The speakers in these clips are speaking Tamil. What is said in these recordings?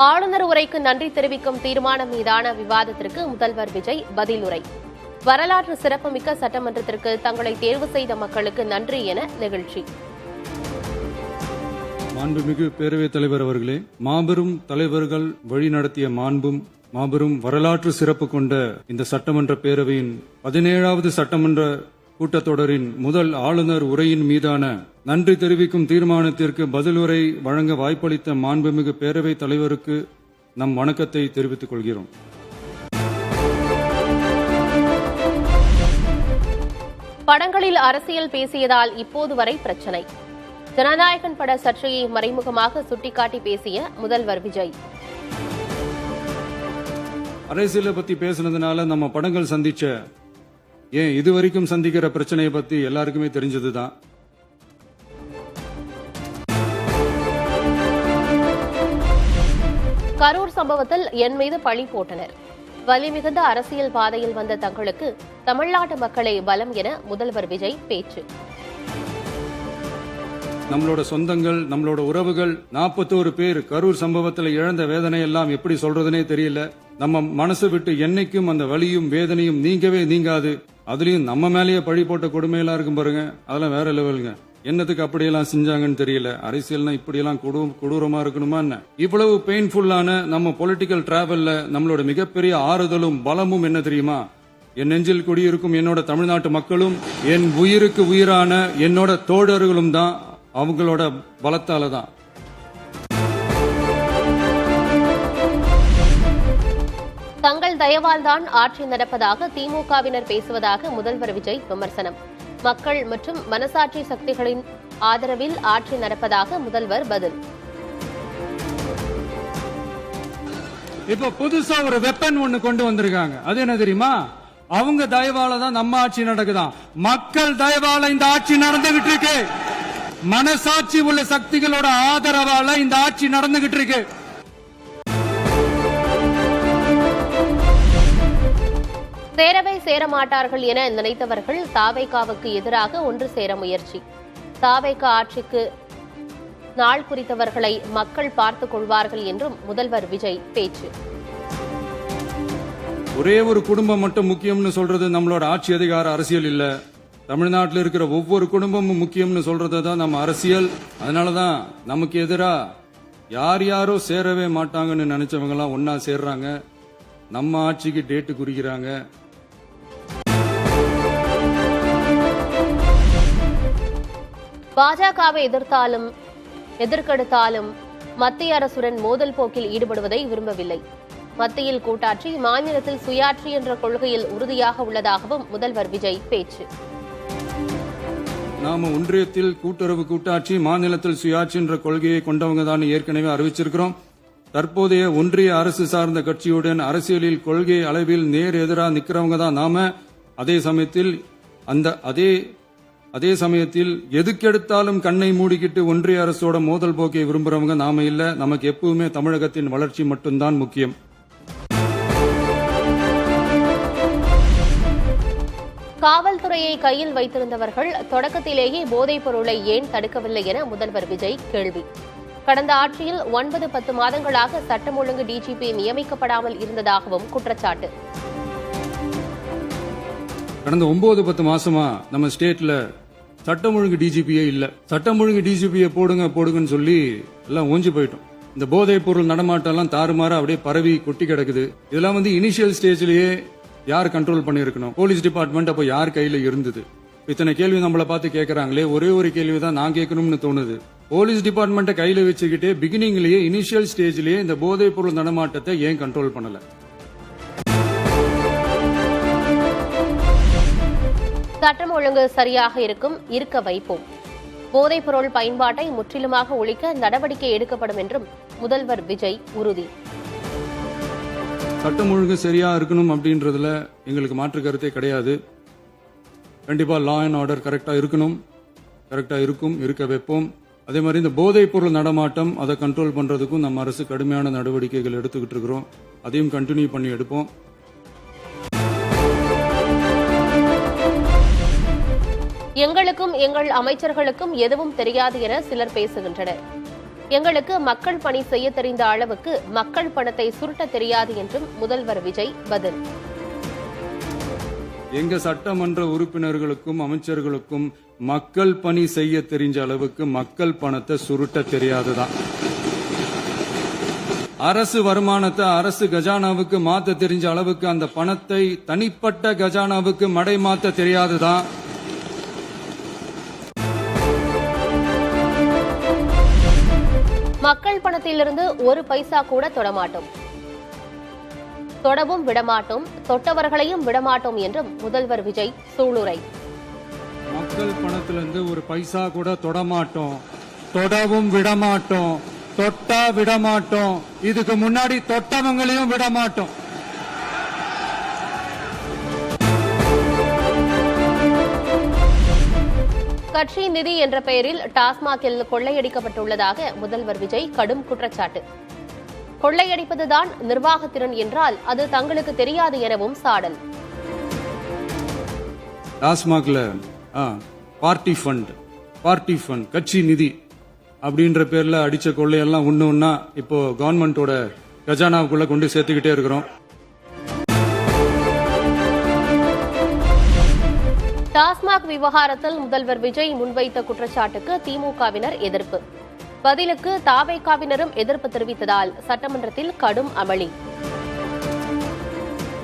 ஆளுநர் உரைக்கு நன்றி தெரிவிக்கும் தீர்மானம் மீதான விவாதத்திற்கு முதல்வர் விஜய் பதிலுரை. வரலாற்று சிறப்புமிக்க சட்டமன்றத்திற்கு தங்களை தேர்வு செய்த மக்களுக்கு நன்றி என நிகழ்ச்சி. மாண்புமிகு பேரவைத் தலைவர் அவர்களே, மாபெரும் தலைவர்கள் வழிநடத்திய மாபெரும் வரலாற்று சிறப்பு கொண்ட இந்த சட்டமன்ற பேரவையின் 17வது சட்டமன்ற கூட்டத்தொடரின் முதல் ஆளுநர் உரையின் மீதான நன்றி தெரிவிக்கும் தீர்மானத்திற்கு பதிலுரை வழங்க வாய்ப்பளித்த மாண்புமிகு பேரவைத் தலைவருக்கு நம் வணக்கத்தை தெரிவித்துக் கொள்கிறோம். படங்களில் அரசியல் பேசியதால் இப்போது வரை பிரச்சினை. ஜனநாயகன் பட சர்ச்சையை மறைமுகமாக சுட்டிக்காட்டி பேசிய முதல்வர் விஜய். அரசியலை பத்தி பேசுனதுனால நம்ம படங்கள் சந்திச்ச இதுவரைக்கும் சந்திக்கிற பிரச்சனையை பத்தி எல்லாருக்குமே தெரிஞ்சதுதான். கரூர் சம்பவத்தில் என் மீது பழி போட்டனர். வலிமிகுந்த அரசியல் பாதையில் வந்த தங்களுக்கு தமிழ்நாட்டு மக்களே பலம் என முதல்வர் விஜய் பேச்சு. நம்மளோட சொந்தங்கள், நம்மளோட உறவுகள் 41 பேர் கரூர் சம்பவத்தில் இழந்த வேதனை எல்லாம் எப்படி சொல்றதுனே தெரியல. நம்ம மனசு விட்டு என்னைக்கும் அந்த வலியும் வேதனையும் நீங்கவே நீங்காது. அதுலயும் நம்ம மேலேயே பழி போட்ட கொடுமையெல்லாம் இருக்கும் பாருங்க, அதெல்லாம் வேற லெவலுங்க. என்னத்துக்கு அப்படியெல்லாம் செஞ்சாங்கன்னு தெரியல. அரசியல்னா இப்படியெல்லாம் கொடூரமா இருக்கணுமா என்ன? இவ்வளவு பெயின்ஃபுல்லான நம்ம பொலிட்டிக்கல் டிராவல்ல நம்மளோட மிகப்பெரிய ஆறுதலும் பலமும் என்ன தெரியுமா? என் நெஞ்சில் குடியிருக்கும் என்னோட தமிழ்நாட்டு மக்களும் என் உயிருக்கு உயிரான என்னோட தோழர்களும் தான். அவங்களோட பலத்தால தான். தங்கள் தயவால் தான் ஆட்சி நடப்பதாக திமுகவினர் பேசுவதாக முதல்வர் விஜய் விமர்சனம். மக்கள் மற்றும் மனசாட்சி சக்திகளின் ஆதரவில் ஆட்சி நடப்பதாக முதல்வர் பதில். இப்ப புதுசா ஒரு வெப்பன் ஒண்ணு கொண்டு வந்திருக்காங்க. அது என்ன தெரியுமா? அவங்க தயவால தான் நம்ம ஆட்சி நடக்குதாம். மக்கள் தயவால இந்த ஆட்சி நடந்துகிட்டு இருக்கு. மனசாட்சி உள்ள சக்திகளோட ஆதரவால இந்த ஆட்சி நடந்துகிட்டு இருக்கு. சேரவே சேரமாட்டார்கள் என நினைத்தவர்கள் தாவேகாவுக்கு எதிராக ஒன்று சேர முயற்சி. தாவேகா ஆட்சிக்கு நாள் குறித்தவர்களை மக்கள் பார்த்துக் கொள்வார்கள் என்றும் முதல்வர் விஜய் பேச்சு. ஒரே ஒரு குடும்பம் மட்டும் முக்கியம்னு சொல்றது நம்மளோட ஆட்சி அதிகார அரசியல் இல்ல. தமிழ்நாட்டில் இருக்கிற ஒவ்வொரு குடும்பமும் முக்கியம்னு சொல்றது தான் நம்ம அரசியல். அதனாலதான் நமக்கு எதிரா யாரோ சேரவே மாட்டாங்கன்னு நினைச்சவங்க எல்லாம் ஒன்னா சேர்றாங்க. நம்ம ஆட்சிக்கு டேட்டு குறிக்கிறாங்க. பாஜகவை எதிர்க்கெடுத்தாலும் மத்திய அரசுடன் மோதல் போக்கில் ஈடுபடுவதை விரும்பவில்லை. மத்தியில் கூட்டாட்சி, மாநிலத்தில் சுயாட்சி என்ற கொள்கையில் உறுதியாக உள்ளதாகவும் முதல்வர் விஜய் பேச்சு. நாம ஒன்றியத்தில் கூட்டுறவு கூட்டாட்சி, மாநிலத்தில் சுயாட்சி என்ற கொள்கையை கொண்டவங்க தான் ஏற்கனவே அறிவிச்சிருக்கிறோம். தற்போதைய ஒன்றிய அரசு சார்ந்த கட்சியுடன் அரசியலில் கொள்கை அளவில் நேர் எதிராக நிக்கிறவங்க தான் நாம. அதே சமயத்தில் எதுக்கெடுத்தாலும் கண்ணை மூடிக்கிட்டு ஒன்றிய அரசோட மோதல் போக்கை விரும்புறவங்க நாம இல்ல. நமக்கு எப்பவுமே தமிழகத்தின் வளர்ச்சி மட்டும்தான் முக்கியம். காவல்துறையை கையில் வைத்திருந்தவர்கள் தொடக்கத்திலேயே போதைப் பொருளை ஏன் தடுக்கவில்லை என முதல்வர் விஜய் கேள்வி. கடந்த ஆட்சியில் 9-10 மாதங்களாக சட்டம் ஒழுங்கு டிஜிபி நியமிக்கப்படாமல் இருந்ததாகவும் குற்றச்சாட்டு. கடந்த 9-10 மாசமா நம்ம ஸ்டேட்ல சட்டம் ஒழுங்கு டிஜிபியே இல்ல. சட்டம் ஒழுங்கு டிஜிபியை போடுங்கன்னு சொல்லி எல்லாம் ஓஞ்சி போயிட்டோம். இந்த போதைப் பொருள் நடமாட்டம் எல்லாம் தாறுமாற அப்படியே பரவி கொட்டி கிடக்குது. இதெல்லாம் இனிஷியல் ஸ்டேஜ்லயே யார் கண்ட்ரோல் பண்ணிருக்கணும்? போலீஸ் டிபார்ட்மெண்ட் அப்ப யார் கையில இருந்தது? இத்தனை கேள்வி நம்மளை பார்த்து கேட்கறாங்களே, ஒரே ஒரு கேள்விதான் நான் கேட்கணும்னு தோணுது. போலீஸ் டிபார்ட்மெண்ட்டை கையில வச்சுக்கிட்டே பிகினிங்லயே இனிஷியல் ஸ்டேஜ்லயே இந்த போதைப் பொருள் நடமாட்டத்தை ஏன் கண்ட்ரோல் பண்ணல? சட்டம் ஒழுங்கு சரியாக இருக்க வைப்போம். போதைப் பொருள் பயன்பாட்டை முற்றிலுமாக ஒழிக்க நடவடிக்கை எடுக்கப்படும் என்றும் முதல்வர் விஜய் உறுதி. சட்டம் ஒழுங்கு சரியா இருக்கணும் அப்படின்றதுல எங்களுக்கு மாற்று கருத்தே கிடையாது. கண்டிப்பா லா அண்ட் ஆர்டர் கரெக்டா இருக்கணும், கரெக்டா இருக்க வைப்போம். அதே மாதிரி இந்த போதைப் பொருள் நடமாட்டம் அதை கண்ட்ரோல் பண்றதுக்கும் நம்ம அரசு கடுமையான நடவடிக்கைகள் எடுத்துக்கிட்டு இருக்கிறோம். அதையும் கண்டினியூ பண்ணி எடுப்போம். எங்களுக்கும் எங்கள் அமைச்சர்களுக்கும் எதுவும் தெரியாது என சிலர் பேசுகின்றனர். எங்களுக்கு மக்கள் பணி செய்ய தெரிந்த அளவுக்கு மக்கள் பணத்தை சுருட்ட தெரியாது என்றும் முதல்வர் விஜய் பதில். எங்க சட்டமன்ற உறுப்பினர்களுக்கும் அமைச்சர்களுக்கும் மக்கள் பணி செய்ய தெரிஞ்ச அளவுக்கு மக்கள் பணத்தை சுருட்ட தெரியாதுதான். அரசு வருமானத்தை அரசு கஜானாவுக்கு மாத்த தெரிஞ்ச அளவுக்கு அந்த பணத்தை தனிப்பட்ட கஜானாவுக்கு மடை மாத்த தெரியாதுதான். மக்கள் பணத்திலிருந்து ஒரு பைசா கூட தொடமாட்டோம், தொடவும் விடமாட்டோம், தொட்டவர்களையும் விடமாட்டோம் என்றும் முதல்வர் விஜய் சூளுரை. மக்கள் பணத்திலிருந்து ஒரு பைசா கூட தொடமாட்டோம், தொடவும் விடமாட்டோம், தொட்டா விடமாட்டோம், இதுக்கு முன்னாடி தொட்டவங்களையும் விடமாட்டோம். கட்சி நிதி என்ற பெயரில் டாஸ்மாகில் கொள்ளையடிக்கப்பட்டுள்ளதாக முதல்வர் விஜய் கடும் குற்றச்சாட்டு. கொள்ளையடிப்பதுதான் நிர்வாகத்திறன் என்றால் அது தங்களுக்கு தெரியாது எனவும் சாடல். டாஸ்மாக்ல பார்ட்டி ஃபண்ட் கட்சி நிதி அப்படின்ற பேர்ல அடிச்ச கொள்ளையெல்லாம் ஒண்ணு இப்போ கவர்மெண்டோட கஜானாவுக்குள்ள கொண்டு சேர்த்துக்கிட்டே இருக்கிறோம். டாஸ்மாக் விவகாரத்தில் முதல்வர் விஜய் முன்வைத்த குற்றச்சாட்டுக்கு திமுகவினர் எதிர்ப்பு. பதிலுக்கு தாவேகாவினரும் எதிர்ப்பு தெரிவித்ததால் சட்டமன்றத்தில் கடும் அமளி.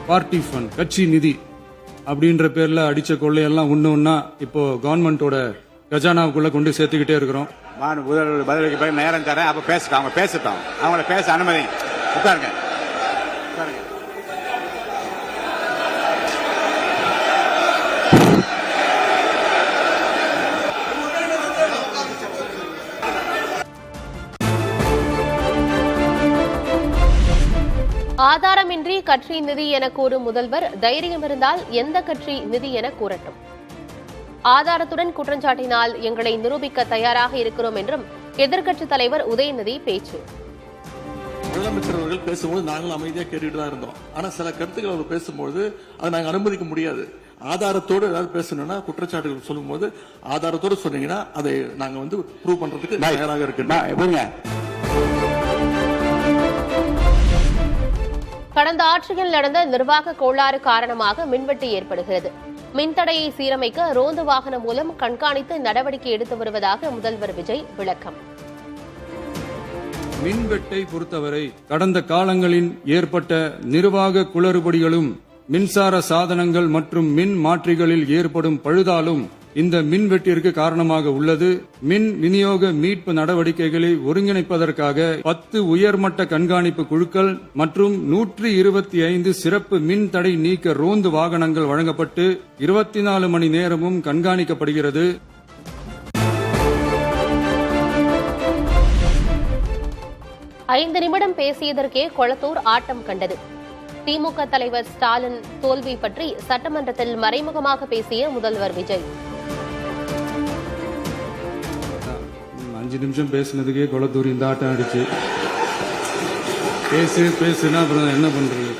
பார்ட்டி ஃபண்ட் கட்சி நிதி அப்படின்ற பேர்ல அடிச்ச கொள்ளையெல்லாம் ஒண்ணு இப்போ கவர்மெண்டோட கஜானாவுக்குள்ள கொண்டு சேர்த்துக்கிட்டே இருக்கிறோம். பதிலுக்கு போய் நேரம் தரேன், அப்ப பேசட்டும், அவங்க பேசட்டும், அவங்கள பேச அனுமதி. உட்காருங்க. ஆதாரமின்றி கட்சி நிதி என கூறும் முதல்வர் தைரியம் இருந்தால் எந்த கட்சி நிதி என கூறட்டும். ஆதாரத்துடன் குற்றஞ்சாட்டினால் எங்களை நிரூபிக்க தயாராக இருக்கிறோம் என்றும் எதிர்க்கட்சித் தலைவர் உதயநிதி பேச்சு. முதலமைச்சர் அவர்கள் பேசும்போது நாங்கள் அமைதியாக கேட்டுட்டு தான் இருந்தோம். ஆனா சில கருத்துக்கள் அவர் பேசும்போது அதை நாங்கள் அனுமதிக்க முடியாது. ஆதாரத்தோடு ஏதாவது பேசணும்னா குற்றச்சாட்டுகள் சொல்லும் போது ஆதாரத்தோடு சொன்னீங்கன்னா அதை நாங்க ப்ரூவ் பண்றதுக்கு தயாராக இருக்கு. கடந்த ஆட்சியில் நடந்த நிர்வாக கோளாறு காரணமாக மின்வெட்டு ஏற்படுகிறது. மின்தடையை சீரமைக்க ரோந்து வாகனம் மூலம் கண்காணித்து நடவடிக்கை எடுத்து வருவதாக முதல்வர் விஜய் விளக்கம். மின்வெட்டை பொறுத்தவரை கடந்த காலங்களில் ஏற்பட்ட நிர்வாக குளறுபடிகளும் மின்சார சாதனங்கள் மற்றும் மின் மாற்றிகளில் ஏற்படும் பழுதாலும் இந்த மின்வெட்டிற்கு காரணமாக உள்ளது. மின் விநியோக மீட்பு நடவடிக்கைகளை ஒருங்கிணைப்பதற்காக 10 உயர்மட்ட கண்காணிப்பு குழுக்கள் மற்றும் 125 சிறப்பு மின் தடை நீக்க ரோந்து வாகனங்கள் வழங்கப்பட்டு 24 மணி நேரமும் கண்காணிக்கப்படுகிறது. ஐந்து நிமிடம் பேசியதற்கே கொளத்தூர் ஆட்டம் கண்டது. திமுக தலைவர் ஸ்டாலின் தோல்வி பற்றி சட்டமன்றத்தில் மறைமுகமாக பேசிய முதல்வர் விஜய். 5 நிமிஷம் பேசினதுக்கே கொளத்தூர் இந்த ஆட்டம் அடிச்சு பேசுனா அப்புறம் என்ன பண்றது?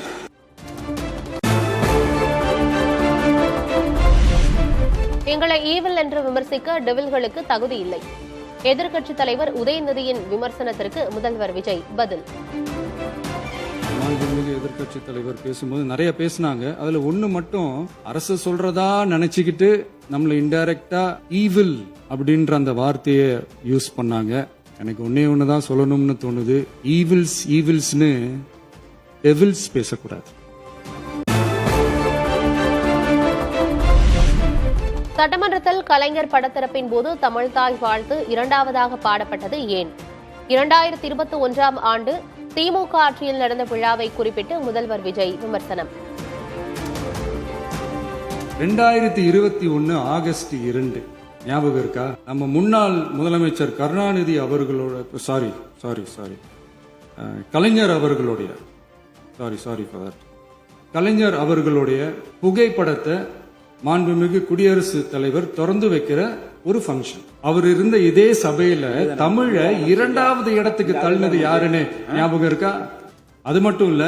எங்களை ஈவில் என்று விமர்சிக்க டெவில்களுக்கு தகுதி இல்லை. எதிர்க்கட்சித் தலைவர் உதயநிதியின் விமர்சனத்திற்கு முதல்வர் விஜய் பதில். எதிர்க்கட்சி தலைவர் பேசும்போது நிறைய பேசினாங்க. அதுல ஒண்ணு மட்டும் அரசு சொல்றதா நினைச்சுக்கிட்டு நம்மள இன்டைரக்டா ஈவில் அப்படின்ற அந்த வார்த்தையை யூஸ் பண்ணாங்க. எனக்கு ஒண்ணுதான் சொல்லணும்னு தோணுது. ஈவில்ஸ்னு டெவில்ஸ் பேசக்கூடாது. சட்டமன்றத்தில் கலைஞர் படத்திறப்பின் போது தமிழ்தாய் வாழ்த்து இரண்டாவதாக பாடப்பட்டது ஏன்? 2021ஆம் ஆண்டு திமுக ஆட்சியில் நடந்த விழாவை குறிப்பிட்டு முதல்வர் விஜய் விமர்சனம். 2021 ஆகஸ்ட் 2 ஞாபகம் இருக்கா? நம்ம முன்னாள் முதலமைச்சர் கருணாநிதி அவர்களோட கலைஞர் அவர்களுடைய புகைப்படத்தை மாண்புமிகு குடியரசுத் தலைவர் திறந்து வைக்கிற ஒரு ஃபங்க்ஷன். அவர் இருந்த இதே சபையில தமிழ 2வது இடத்துக்கு தள்ளினது யாருன்னு ஞாபகம் இருக்கா? அது மட்டும் இல்ல,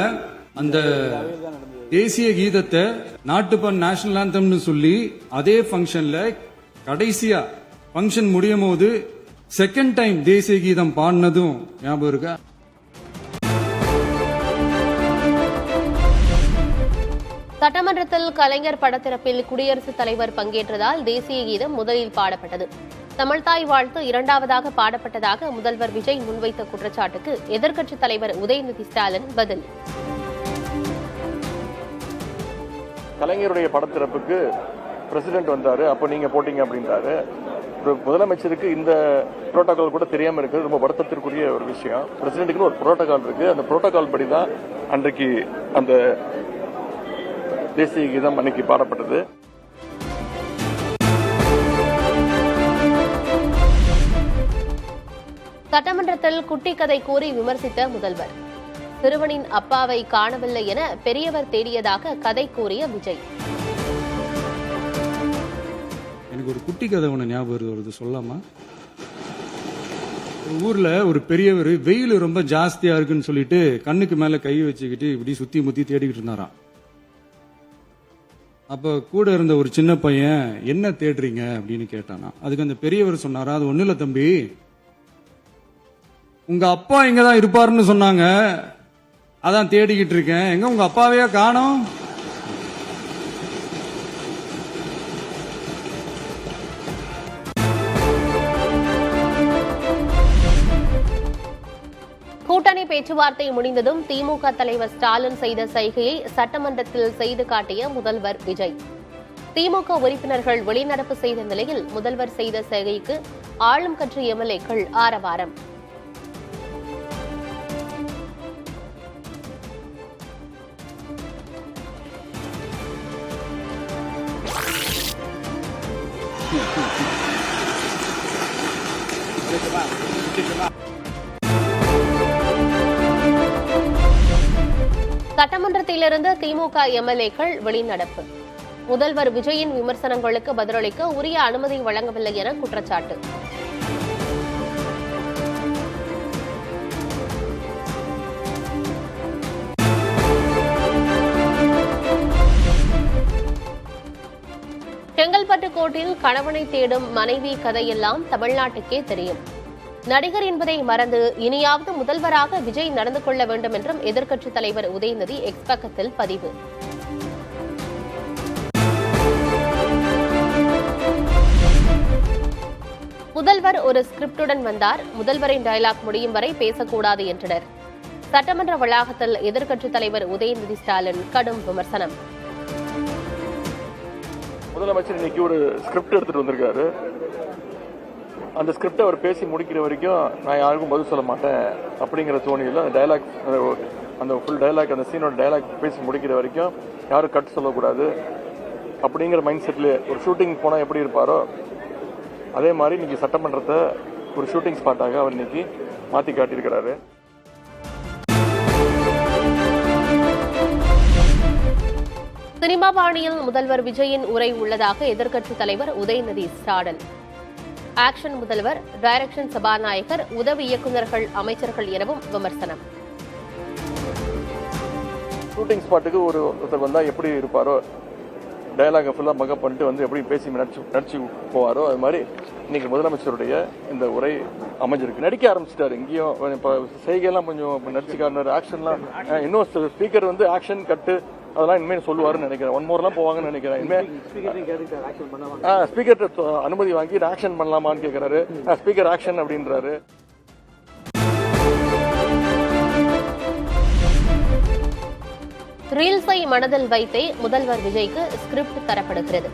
அந்த தேசிய கீதத்தை நாட்டுப்பண் நேஷனல் ஆந்தம்னு சொல்லி அதே ஃபங்க்ஷன்ல கடைசியா ஃபங்க்ஷன் முடியும் போது செகண்ட் டைம் தேசிய கீதம் பாடினதும் ஞாபகம் இருக்கா? சட்டமன்றத்தில் கலைஞர் படத்திறப்பில் குடியரசுத் தலைவர் பங்கேற்றதால் தேசிய கீதம் முதலில் பாடப்பட்டது. தமிழ்தாய் வாழ்த்து இரண்டாவதாக பாடப்பட்டதாக முதல்வர் விஜய் முன்வைத்த குற்றச்சாட்டுக்கு எதிர்க்கட்சித் தலைவர் உதயநிதி ஸ்டாலின் பதில். கலைஞருடைய படத்திறப்புக்கு பிரசிடென்ட் வந்தாரு, அப்ப நீங்க போட்டீங்க அப்படின்றாரு. முதலமைச்சருக்கு இந்த புரோட்டோகால் கூட தெரியாம இருக்கு, ரொம்ப வருத்தத்திற்குரிய ஒரு விஷயம். பிரசிடென்ட்டுக்கு ஒரு புரோட்டோகால் இருக்கு, அந்த புரோட்டோகால் படி தான் அன்றைக்கு அந்த தேசிய கீதம் அன்னைக்கு பாடப்பட்டது. சட்டமன்றத்தில் குட்டி கதை கூறி விமர்சித்த முதல்வர். சிறுவனின் அப்பாவை காணவில்லை என பெரியவர் தேடியதாக கதை கூறிய விஜய். எனக்கு ஒரு குட்டி கதை ஒன்று ஞாபகம் வருது, சொல்லாமா? ஊர்ல ஒரு பெரியவர் வெயில் ரொம்ப ஜாஸ்தியா இருக்குன்னு சொல்லிட்டு கண்ணுக்கு மேல கை வச்சுக்கிட்டு இப்படி சுத்தி முத்தி தேடிக்கிட்டு இருந்தாராம். அப்ப கூட இருந்த ஒரு சின்ன பையன் என்ன தேடுறீங்க அப்படின்னு கேட்டானா. அதுக்கு அந்த பெரியவர் சொன்னாரா, அது ஒண்ணு இல்ல தம்பி, உங்க அப்பா இங்கதான் இருப்பாருன்னு சொன்னாங்க, அதான் தேடிக்கிட்டு இருக்கேன், எங்க உங்க அப்பாவையா காணோம்? கூட்டணி பேச்சுவார்த்தை முடிந்ததும் திமுக தலைவர் ஸ்டாலின் செய்த சைகையை சட்டமன்றத்தில் செய்து காட்டிய முதல்வர் விஜய். திமுக உறுப்பினர்கள் வெளிநடப்பு செய்த நிலையில் முதல்வர் செய்த சைகைக்கு ஆளும் கட்சி எம்எல்ஏக்கள் ஆரவாரம். சட்டமன்றத்திலிருந்து திமுக எம்எல்ஏக்கள் வெளிநடப்பு. முதல்வர் விஜயின் விமர்சனங்களுக்கு பதிலளிக்க உரிய அனுமதி வழங்கவில்லை என குற்றச்சாட்டு. செங்கல்பட்டு கோர்ட்டில் கணவனை தேடும் மனைவி கதையெல்லாம் தமிழ்நாட்டுக்கே தெரியும். நடிகர் என்பதை மறந்து இனியாவது முதல்வராக விஜய் நடந்து கொள்ள வேண்டும் என்றும் எதிர்க்கட்சித் தலைவர் உதயநிதி எக்ஸ் பக்கத்தில் பதிவு. முதல்வர் ஒரு ஸ்கிரிப்டுடன் வந்தார், முதல்வரின் டயலாக் முடியும் வரை பேசக்கூடாது என்றனர். சட்டமன்ற வளாகத்தில் எதிர்க்கட்சித் தலைவர் உதயநிதி ஸ்டாலின் கடும் விமர்சனம். முதலமைச்சர் இன்னைக்கு ஒரு ஸ்கிரிப்ட் எடுத்துட்டு வந்திருக்காரு. அந்த ஸ்கிரிப்டை அவர் பேசி முடிக்கிற வரைக்கும் நான் யாருக்கும் பதில் சொல்ல மாட்டேன் அப்படிங்கிற தோணியில் அந்த டயலாக், அந்த ஃபுல் டயலாக், அந்த சீனோட டயலாக் பேசி முடிக்கிற வரைக்கும் யாரும் கட் சொல்லக்கூடாது அப்படிங்கிற மைண்ட் செட்ல ஒரு ஷூட்டிங் போனால் எப்படி இருப்பாரோ அதே மாதிரி இன்னைக்கு சட்டமன்றத்தை ஒரு ஷூட்டிங் ஸ்பாட்டாக அவர் இன்னைக்கு மாற்றி காட்டியிருக்கிறாரு. சினிமா பாணியில் முதல்வர் விஜயின் உரை உள்ளதாக எதிர்க்கட்சித் தலைவர் உதயநிதி ஸ்டாலின். ஆக்ஷன் முதல்வர், டைரக்ஷன் சபாநாயகர், உதவி இயக்குநர்கள், அமைச்சர்கள் எனவும் விமர்சனம். ஷூட்டிங் ஸ்பாட்டுக்கு ஒருத்தர் வந்தா எப்படி இருப்பாரோ, டயலாக ஃபுல்லா மகப் பண்ணிட்டு வந்து எப்படி பேசி நடிச்சு போவாரோ அது மாதிரி இன்னைக்கு முதலமைச்சருடைய இந்த உரை அமைஞ்சிருக்கு. நடிக்க ஆரம்பிச்சிட்டாரு. இங்கேயும் இப்ப செய்கையெல்லாம் கொஞ்சம் நடிச்சுக்காரு. ஆக்ஷன்லாம் இன்னும் ஸ்பீக்கர் வந்து ஆக்ஷன் கட்டு அதெல்லாம் இனிமேல் சொல்லுவாருன்னு நினைக்கிறேன். ஒன் மோர்லாம் போவாங்கன்னு நினைக்கிறேன். இனிமேல் ஸ்பீக்கர் அனுமதி வாங்கி ஆக்ஷன் பண்ணலாமான்னு கேட்கிறாரு. ஸ்பீக்கர் ஆக்ஷன் அப்படின்றாரு. ரீல்ஸை மனதில் வைத்தே முதல்வர் விஜய்க்கு ஸ்கிரிப்ட் தரப்படுகிறது.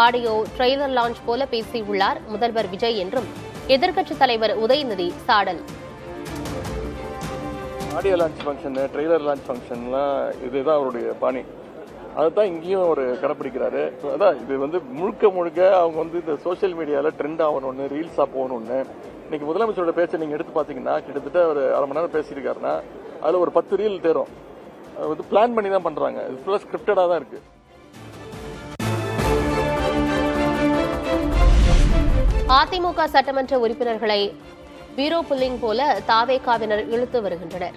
ஆடியோ ட்ரெய்லர் லான்ச் போல பேசியுள்ளார் முதல்வர் விஜய் என்றும் எதிர்க்கட்சித் தலைவர் உதயநிதி சாடல். Audio launch function, trailer launch ஃபங்க்ஷன்லாம் இதுதான் அவருடைய பாணி. அதுதான் இங்கேயும் அவர் கடைப்பிடிக்கிறாரு. அதான் இது வந்து முழுக்க அவங்க வந்து இந்த சோசியல் மீடியாவில் ட்ரெண்ட் ஆகணும்னு, ரீல்ஸாக போகணும்னு. இன்னைக்கு முதலமைச்சரோட பேச்சை நீங்கள் எடுத்து பார்த்தீங்கன்னா கிட்டத்தட்ட ஒரு அரை மணி நேரம் பேசியிருக்காருன்னா அதில் ஒரு 10 ரீல் தேரும். அது வந்து பிளான் பண்ணி தான் பண்ணுறாங்க. இது ஃபுல்லாக ஸ்கிரிப்டடாக தான் இருக்கு. அதிமுக சட்டமன்ற உறுப்பினர்களை பீரோ புல்லிங் போல தாவேகாவினர் இழுத்து வருகின்றனர்.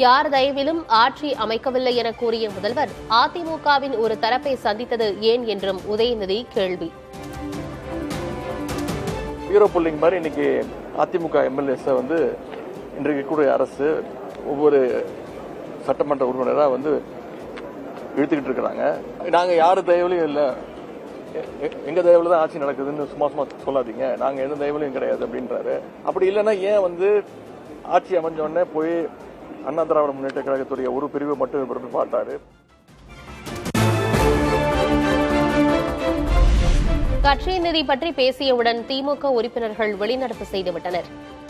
யார் தயவிலும் ஆட்சி அமைக்கவில்லை என கூறிய முதல்வர் அதிமுகவின் ஒரு தரப்பை சந்தித்தது ஏன் என்றும் உதயநிதி கேள்வி. ஹீரோ புல்லிங் மாதிரி இன்னைக்கு அதிமுக எம்எல்ஏஸை வந்து இன்றைக்கு கூட அரசு ஒவ்வொரு சட்டமன்ற உறுப்பினராக வந்து இழுத்துக்கிட்டு இருக்கிறாங்க. நாங்கள் யாரு தயவுலையும் இல்லை, எங்க தயவுல தான் ஆட்சி நடக்குதுன்னு சும்மா சும்மா சொல்லாதீங்க, நாங்க எந்த தயவுலையும் கிடையாது அப்படின்றாரு. அப்படி இல்லைன்னா ஏன் வந்து ஆட்சி அமைஞ்ச உடனே போய் அண்ணா திராவிட முன்னேற்ற கழகத்துடைய ஒரு பிரிவை மட்டும் பார்த்தாரு. கட்சியின் நிதி பற்றி பேசியவுடன் திமுக உறுப்பினர்கள் வெளிநடப்பு செய்துவிட்டனர்.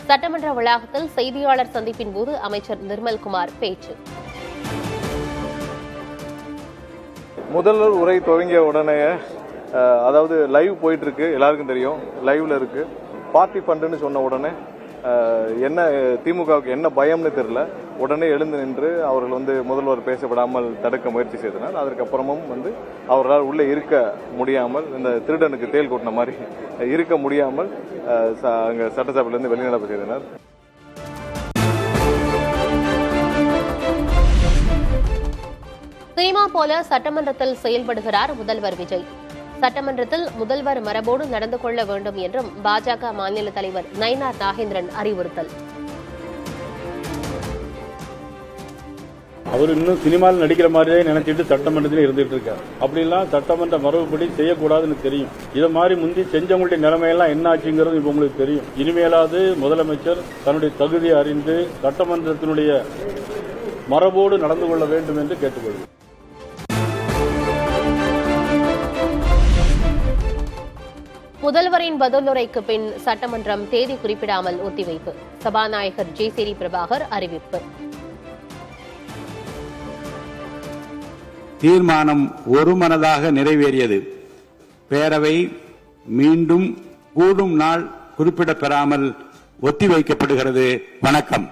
சட்டமன்ற வளாகத்தில் செய்தியாளர் சந்திப்பின் போது அமைச்சர் நிர்மல்குமார் பேச்சு. முதல்வர் உரை துவங்கிய உடனே, அதாவது லைவ் போயிட்டு இருக்கு, எல்லாருக்கும் தெரியும், லைவ்ல இருக்கு. பார்ட்டி ஃபண்டுன்னு சொன்ன உடனே என்ன திமுகவுக்கு என்ன பயம்னு தெரியல, உடனே எழுந்து நின்று அவர்கள் வந்து முதல்வர் பேசப்படாமல் தடுக்க முயற்சி செய்தனர். அதற்கப்புறமும் வந்து அவர்களால் உள்ளே இருக்க முடியாமல், இந்த திருடனுக்கு தேல் கொட்டின மாதிரி இருக்க முடியாமல் அங்க சட்டசபையிலிருந்து வெளிநடப்பு செய்தனர். சினிமா போல சட்டமன்றத்தில் செயல்படுகிறார் முதல்வர் விஜய். சட்டமன்றத்தில் முதல்வர் மரபோடு நடந்து கொள்ள வேண்டும் என்றும் பாஜக மாநில தலைவர் நயினார் நாகேந்திரன் அறிவுறுத்தல். அவர் இன்னும் சினிமாவில் நடிக்கிற மாதிரியே நினைச்சிட்டு சட்டமன்றத்தில் இருந்துட்டு இருக்காரு. அப்படிலாம் சட்டமன்ற மரபுப்படி செய்யக்கூடாதுன்னு தெரியும். இதை மாதிரி முந்தி செஞ்சவங்களுடைய நிலைமையெல்லாம் என்ன ஆச்சுங்கிறது இப்ப உங்களுக்கு தெரியும். இனிமேலாவது முதலமைச்சர் தன்னுடைய தகுதியை அறிந்து சட்டமன்றத்தினுடைய மரபோடு நடந்து கொள்ள வேண்டும் என்று கேட்டுக்கொள்கிறேன். முதல்வரின் பதிலுரைக்கு பின் சட்டமன்றம் தேதி குறிப்பிடாமல் ஒத்திவைப்பு. சபாநாயகர் ஜே.சி.டி. பிரபாகர் அறிவிப்பு. தீர்மானம் ஒருமனதாக நிறைவேறியது. பேரவை மீண்டும் கூடும் நாள் குறிப்பிடப்பெறாமல் ஒத்திவைக்கப்படுகிறது. வணக்கம்.